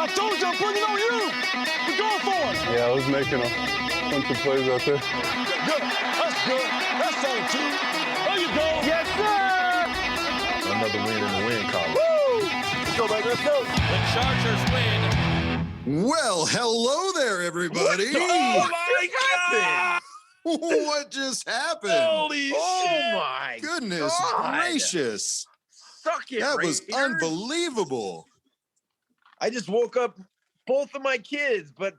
I told you I'm putting it on you. We're going for it. Yeah, I was making a bunch of plays out there. Good. That's good. That's solid, too. There you go. Yes, sir. Another win in the win column. Woo! Let's go, baby. Let's go. The Chargers win. Well, hello there, everybody. Oh, my God. What just happened? Holy shit. Oh, my Goodness God. gracious. Suck it, That was Raiders. unbelievable. I just woke up both of my kids, but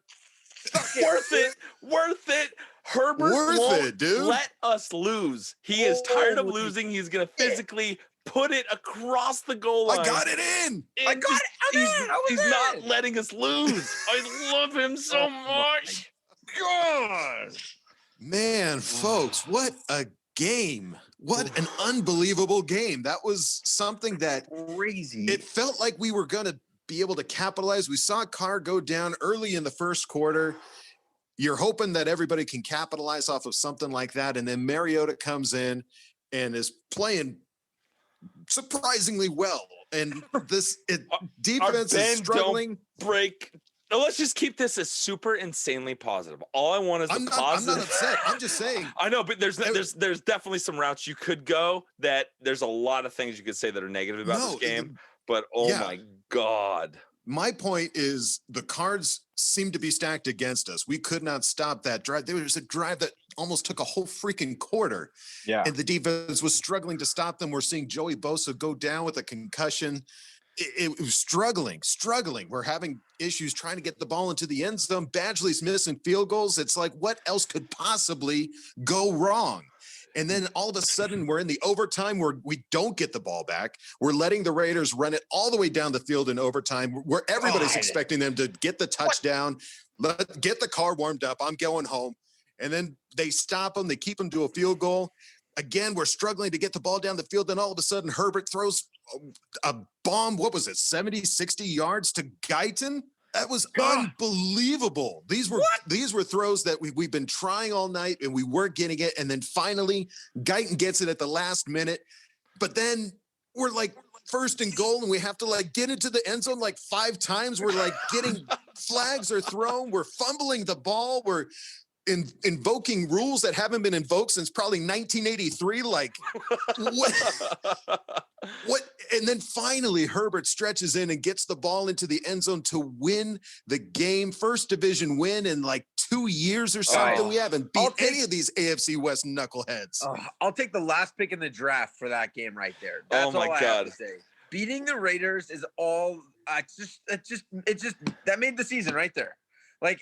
suck it. Worth it. Herbert Worth won't it, dude. let us lose. He is tired of Holy losing. He's going to physically put it across the goal line. I got it in. I got it. I'm in. I was He's in. not letting us lose. I love him so Oh, my much. Gosh. Man, folks, what a game. What an unbelievable game. That was something that Crazy. it felt like we were going to be able to capitalize. We saw Carr go down early in the first quarter. You're hoping that everybody can capitalize off of something like that. And then Mariota comes in and is playing surprisingly well. And defense is struggling. Break. No, let's just keep this as super insanely positive. All I want is I'm the not positive. upset. I'm just saying. I know, but there's definitely some routes you could go that there's a lot of things you could say that are negative about this game. But my God. My point is the cards seem to be stacked against us. We could not stop that drive. There was a drive that almost took a whole freaking quarter. Yeah. And the defense was struggling to stop them. We're seeing Joey Bosa go down with a concussion. It was struggling. We're having issues trying to get the ball into the end zone. Badgley's missing field goals. It's like, what else could possibly go wrong? And then all of a sudden we're in the overtime where we don't get the ball back. We're letting the Raiders run it all the way down the field in overtime where everybody's expecting them to get the touchdown, get the car warmed up. I'm going home. And then they stop them. They keep them to a field goal. Again, we're struggling to get the ball down the field. Then all of a sudden Herbert throws a bomb. What was it? 70, 60 yards to Guyton. That was unbelievable. These were throws that we've been trying all night and we weren't getting it. And then finally Guyton gets it at the last minute. But then we're like first and goal and we have to like get into the end zone like 5 times. We're like getting flags are thrown. We're fumbling the ball. We're invoking rules that haven't been invoked since probably 1983. Like what? And then finally Herbert stretches in and gets the ball into the end zone to win the game. First division win in like 2 years or something. We haven't beat any of these AFC West knuckleheads. I'll take the last pick in the draft for that game right there. That's all I have to say. Beating the Raiders is all. It's just that made the season right there. Like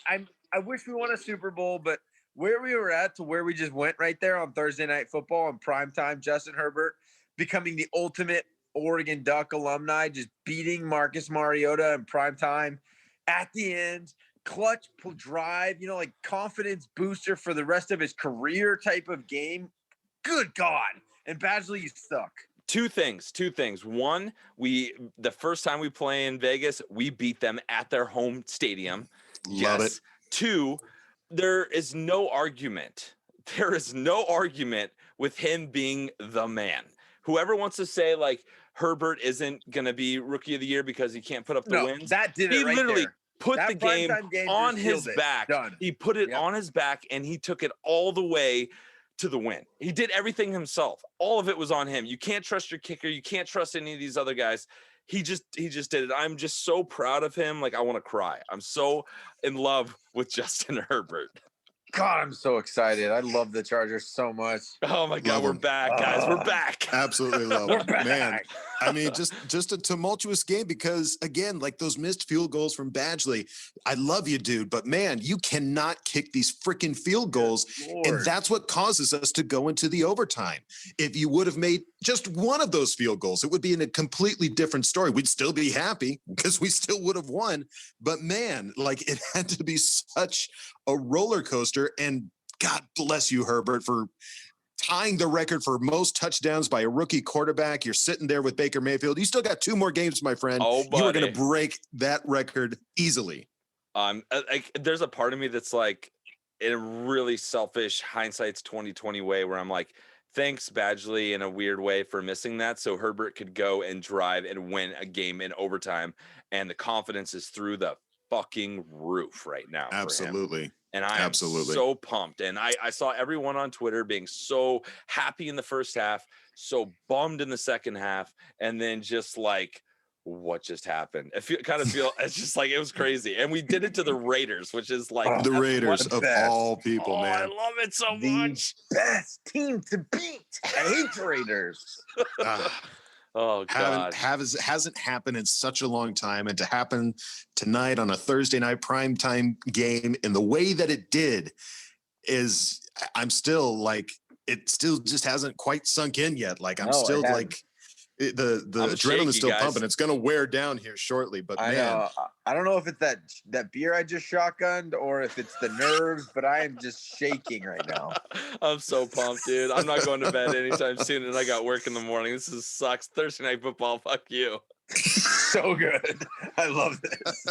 I wish we won a Super Bowl, but where we were at to where we just went right there on Thursday Night Football and primetime, Justin Herbert becoming the ultimate Oregon Duck alumni, just beating Marcus Mariota in primetime at the end, clutch drive, like confidence booster for the rest of his career type of game. Good God. And Badgley, you suck. Two things. One, the first time we play in Vegas, we beat them at their home stadium. Love it. 2, there is no argument. With him being the man. Whoever wants to say like Herbert isn't going to be rookie of the year because he can't put up the wins. That did it He right literally there. put That the game on his back. Done. He put it on his back and he took it all the way to the win. He did everything himself. All of it was on him. You can't trust your kicker. You can't trust any of these other guys. He just did it. I'm just so proud of him. Like I want to cry. I'm so in love with Justin Herbert. God, I'm so excited. I love the Chargers so much. Oh my God, we're back, guys. We're back. Absolutely love We're it. back. Man, I mean, just a tumultuous game because, again, like those missed field goals from Badgley. I love you, dude, but man, you cannot kick these freaking field goals. And that's what causes us to go into the overtime. If you would have made just one of those field goals, it would be in a completely different story. We'd still be happy because we still would have won. But man, like it had to be such a roller coaster. And God bless you, Herbert, for tying the record for most touchdowns by a rookie quarterback. You're sitting there with Baker Mayfield. You still got 2 more games, my friend. Oh, you are going to break that record easily. There's a part of me that's like in a really selfish hindsight's 2020 way where I'm like, thanks Badgley in a weird way for missing that. So Herbert could go and drive and win a game in overtime and the confidence is through the fucking roof right now. Absolutely. And I am so pumped. And I saw everyone on Twitter being so happy in the first half, so bummed in the second half, and then just like, what just happened? It's just like, it was crazy. And we did it to the Raiders, which is like the Raiders of all people, man. I love it so much. Best team to beat. I hate the Raiders. Oh God! Hasn't happened in such a long time, and to happen tonight on a Thursday night primetime game in the way that it did is, I'm still like, it still just hasn't quite sunk in yet. Like I'm still like, the adrenaline's still pumping. It's gonna wear down here shortly, but man, I don't know if it's that beer I just shotgunned or if it's the nerves, but I am just shaking right now. I'm so pumped, dude. I'm not going to bed anytime soon, and I got work in the morning. This sucks. Thursday night football. Fuck you. So good. I love this.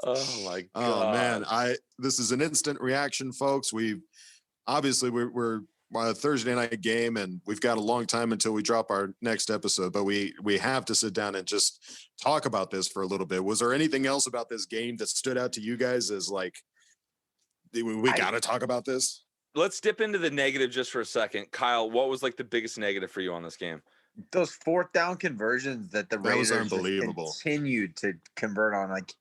Oh my God. Oh man, this is an instant reaction, folks. We're a Thursday night game, and we've got a long time until we drop our next episode, but we have to sit down and just talk about this for a little bit. Was there anything else about this game that stood out to you guys as like, we got to talk about this? Let's dip into the negative just for a second. Kyle, what was like the biggest negative for you on this game? Those fourth down conversions that the Raiders continued to convert on. Like,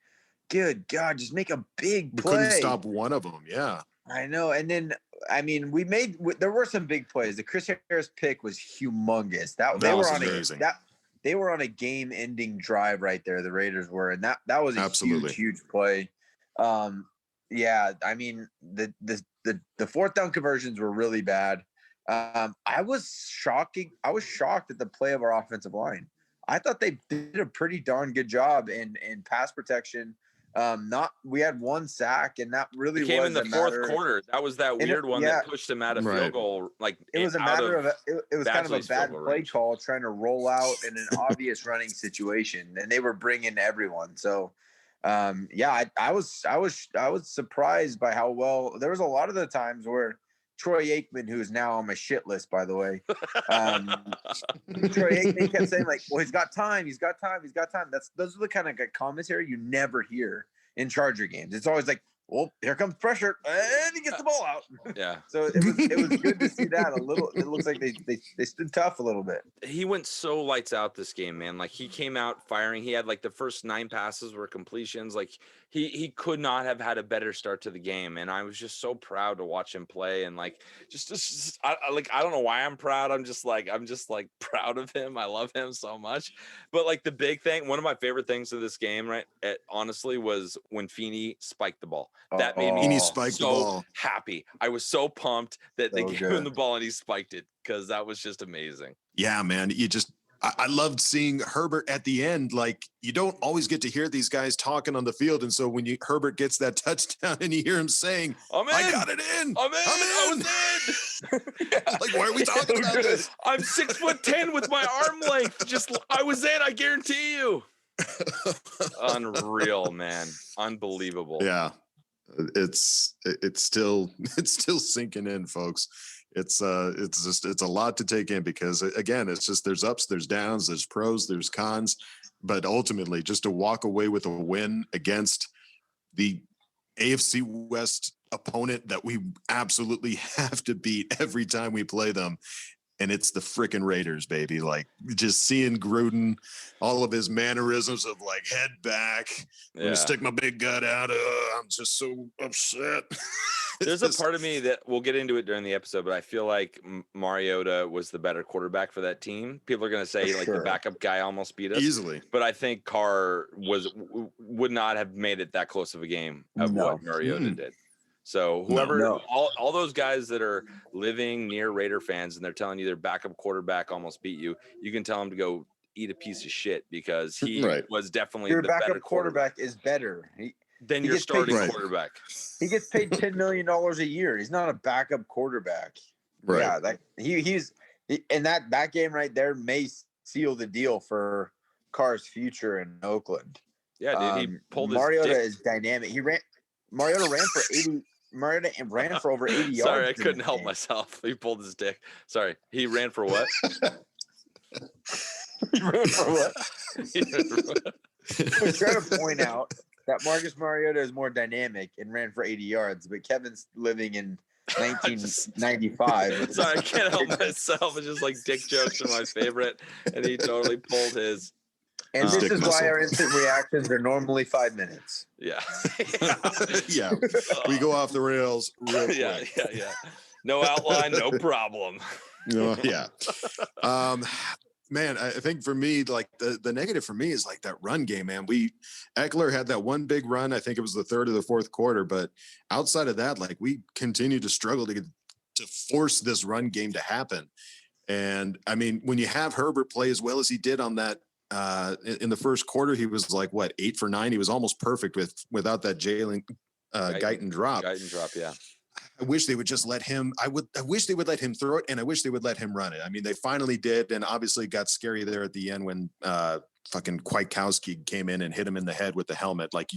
good God, just make a big play. We couldn't stop one of them. Yeah. I know. And then, I mean, there were some big plays. The Chris Harris pick was humongous. They were amazing. They were on a game-ending drive right there. The Raiders were, and that was a huge play. Yeah, I mean, the fourth down conversions were really bad. I was shocked at the play of our offensive line. I thought they did a pretty darn good job in pass protection. We had one sack, and that really came in the fourth quarter. That was that weird one that pushed them out of field goal. Like it was a matter of it was kind of a bad play call, trying to roll out in an obvious running situation, and they were bringing everyone. So, I was surprised by how well. There was a lot of the times where Troy Aikman, who is now on my shit list, by the way, Troy Aikman kept saying like, "Well, he's got time. Those are the kind of commentary you never hear in Charger games. It's always like, well, here comes pressure, and he gets the ball out. Yeah. So it was good to see that a little. It looks like they stood tough a little bit. He went so lights out this game, man. Like he came out firing. He had like the first 9 passes were completions. Like he could not have had a better start to the game, and I was just so proud to watch him play. And like I don't know why I'm proud. I'm just like proud of him. I love him so much. But like the big thing, one of my favorite things of this game, right? Honestly, was when Feeney spiked the ball. That made me so happy. I was so pumped that they gave him the ball and he spiked it because that was just amazing. Yeah, man. I loved seeing Herbert at the end. Like, you don't always get to hear these guys talking on the field. And so when Herbert gets that touchdown and you hear him saying, I got it in. I'm in. I was in. Like, why are we talking about this? I'm 6'10" with my arm length. I was in, I guarantee you. Unreal, man. Unbelievable. Yeah. It's still sinking in, folks. It's a lot to take in because again, it's just, there's ups, there's downs, there's pros, there's cons, but ultimately just to walk away with a win against the AFC West opponent that we absolutely have to beat every time we play them. And it's the freaking Raiders, baby. Like, just seeing Gruden, all of his mannerisms of like head back, I'm gonna stick my big gut out. I'm just so upset. There's a part of me that we'll get into it during the episode, but I feel like Mariota was the better quarterback for that team. People are going to say like the backup guy almost beat us easily, but I think Carr would not have made it that close of a game of what Mariota did. So whoever, all those guys that are living near Raider fans and they're telling you their backup quarterback almost beat you, you can tell them to go eat a piece of shit because he was definitely your the backup better quarterback is better than your starting quarterback. He gets paid $10 million a year. He's not a backup quarterback. Right. Yeah, and that game right there may seal the deal for Carr's future in Oakland. Yeah, dude, he pulled his Mariota dick. is dynamic. Mariota ran for 80. Mariota ran for over 80 yards. Sorry, I couldn't help myself. He pulled his dick. Sorry, he ran for what? He ran for what? I'm trying to point out that Marcus Mariota is more dynamic and ran for 80 yards, but Kevin's living in 1995. Sorry, I can't help myself. It's just like dick jokes are my favorite, and he totally pulled his. And this is why our instant reactions are normally 5 minutes. Yeah. Yeah. We go off the rails real quick. Yeah. No outline, no problem. Yeah. Man, I think for me, like the negative for me is like that run game, man. Eckler had that one big run. I think it was the third or the fourth quarter, but outside of that, like we continue to struggle to force this run game to happen. And I mean, when you have Herbert play as well as he did on that, in the first quarter, he was like, 8 for 9. He was almost perfect without that Jalen Guyton drop. Yeah. I wish they would just let him. I wish they would let him throw it, and I wish they would let him run it. I mean, they finally did, and obviously got scary there at the end when fucking Kwiatkowski came in and hit him in the head with the helmet. Like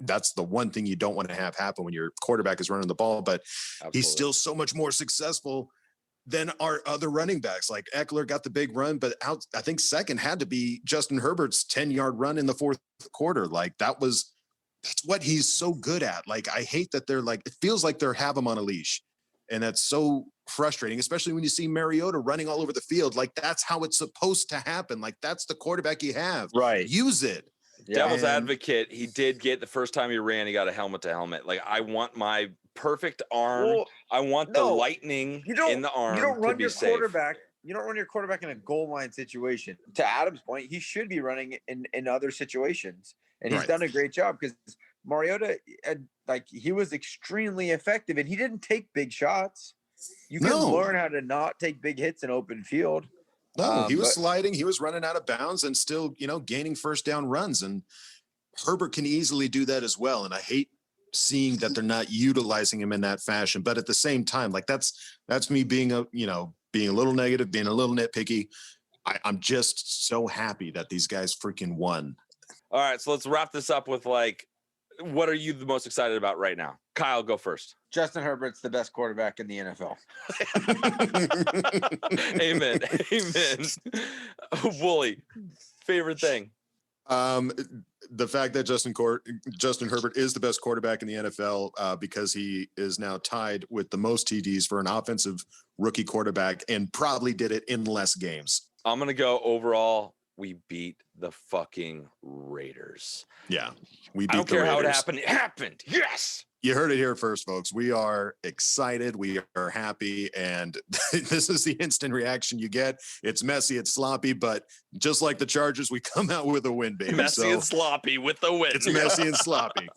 that's the one thing you don't want to have happen when your quarterback is running the ball. But Absolutely. He's still so much more successful than our other running backs. Like Eckler got the big run, but I think second had to be Justin Herbert's 10-yard run in the fourth quarter. Like that's what he's so good at. Like, I hate that it feels like they're have him on a leash, and that's so frustrating, especially when you see Mariota running all over the field. Like, that's how it's supposed to happen. Like, that's the quarterback you have. Right. Use it. Yeah. Devil's advocate. He did get the first time he ran, he got a helmet to helmet. Like, I want my perfect arm. Well, I want the lightning in the arm. You don't run to be your safe. quarterback. You don't run your quarterback in a goal line situation. To Adam's point, he should be running in other situations. And he's done a great job because Mariota, he was extremely effective, and he didn't take big shots. You can learn how to not take big hits in open field. No, he was sliding. He was running out of bounds and still, gaining first down runs. And Herbert can easily do that as well. And I hate seeing that they're not utilizing him in that fashion. But at the same time, like that's me being being a little negative, being a little nitpicky. I'm just so happy that these guys freaking won. All right, so let's wrap this up with what are you the most excited about right now? Kyle, go first. Justin Herbert's the best quarterback in the NFL. Amen. Wooly, favorite thing? The fact that Justin Herbert is the best quarterback in the NFL because he is now tied with the most TDs for an offensive rookie quarterback and probably did it in less games. I'm going to go overall. We beat the fucking Raiders. Yeah. We beat I don't care how it happened. It happened. Yes. You heard it here first, folks. We are excited. We are happy. And this is the instant reaction you get. It's messy. It's sloppy. But just like the Chargers, we come out with a win, baby. Messy and sloppy with the win. It's messy and sloppy.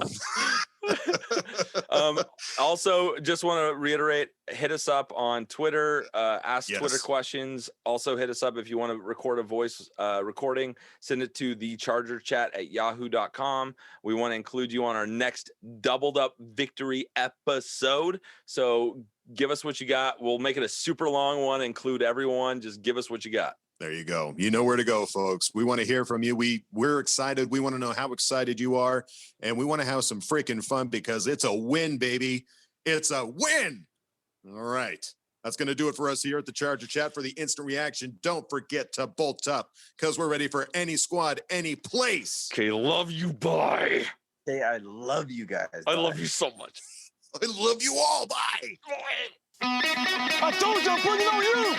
Also, just want to reiterate, hit us up on Twitter, ask Twitter questions. Also hit us up if you want to record a voice recording, send it to the chargerchat@yahoo.com. We want to include you on our next doubled up victory episode. So give us what you got. We'll make it a super long one, include everyone. Just give us what you got. There you go. You know where to go, folks. We want to hear from you. We're excited. We want to know how excited you are. And we want to have some freaking fun because it's a win, baby. It's a win. All right. That's going to do it for us here at the Charger Chat. For the instant reaction, don't forget to bolt up because we're ready for any squad, any place. Okay, love you. Bye. Hey, I love you guys. I love you so much. I love you all. Bye. I told you I'm putting on you.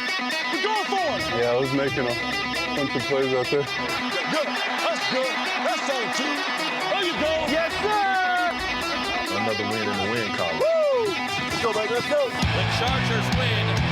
We're going for it. Yeah, I was making a bunch of plays out there. Good. That's good. That's all, too. There you go. Yes, sir. Another win in the win column. Woo! Let's go, baby. Let's go. The Chargers win